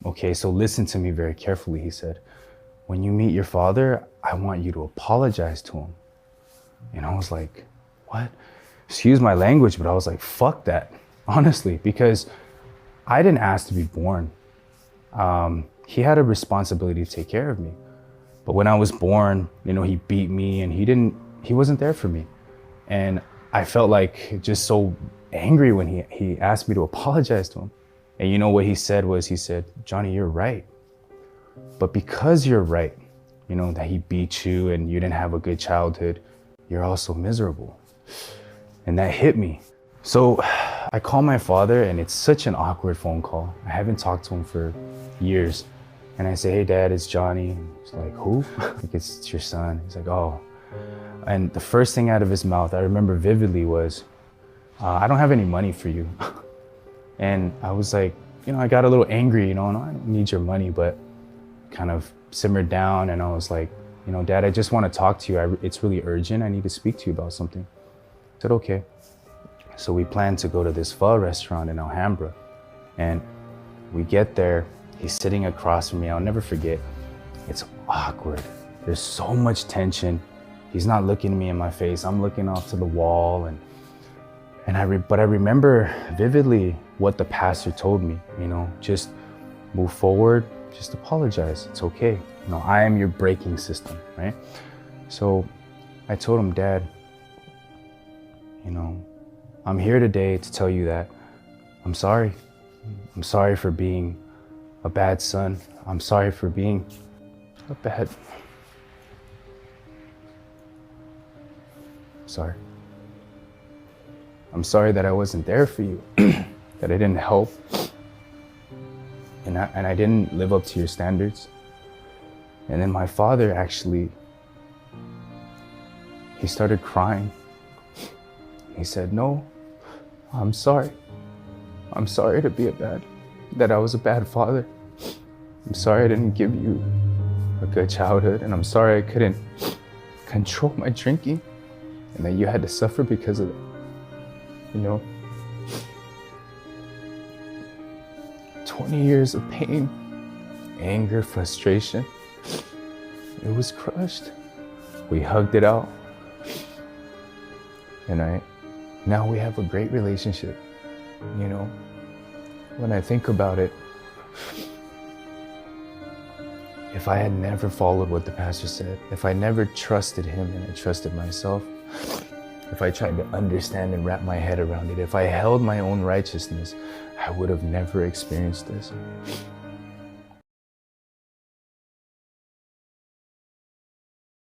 Okay, so listen to me very carefully, he said. When you meet your father, I want you to apologize to him. And I was like, what? Excuse my language, but I was like, fuck that, honestly, because I didn't ask to be born. He had a responsibility to take care of me. But when I was born, he beat me and he wasn't there for me. And I felt like just so angry when he asked me to apologize to him. And you know what he said was, he said, Johnny, you're right. But because you're right, that he beat you and you didn't have a good childhood, you're also miserable. And that hit me. So I call my father and it's such an awkward phone call. I haven't talked to him for years. And I say, hey dad, it's Johnny. He's like, who? Like, it's your son. He's like, oh. And the first thing out of his mouth, I remember vividly, was, I don't have any money for you. And I was like, I got a little angry, and I don't need your money, but kind of simmered down. And I was like, dad, I just want to talk to you. It's really urgent. I need to speak to you about something. I said, okay. So we planned to go to this pho restaurant in Alhambra. And we get there, he's sitting across from me. I'll never forget. It's awkward. There's so much tension. He's not looking me in my face. I'm looking off to the wall. But I remember vividly what the pastor told me, just move forward, just apologize. It's okay. I am your braking system, right? So I told him, Dad, I'm here today to tell you that I'm sorry. I'm sorry for being a bad son. I'm sorry for being a bad... Sorry. I'm sorry that I wasn't there for you, that I didn't help, and I didn't live up to your standards. And then my father actually, he started crying. He said, no, I'm sorry. I'm sorry that I was a bad father. I'm sorry I didn't give you a good childhood, and I'm sorry I couldn't control my drinking, and that you had to suffer because of it. 20 years of pain, anger, frustration. It was crushed. We hugged it out. And now we have a great relationship. When I think about it, if I had never followed what the pastor said, if I never trusted him and I trusted myself, if I tried to understand and wrap my head around it, if I held my own righteousness, I would have never experienced this.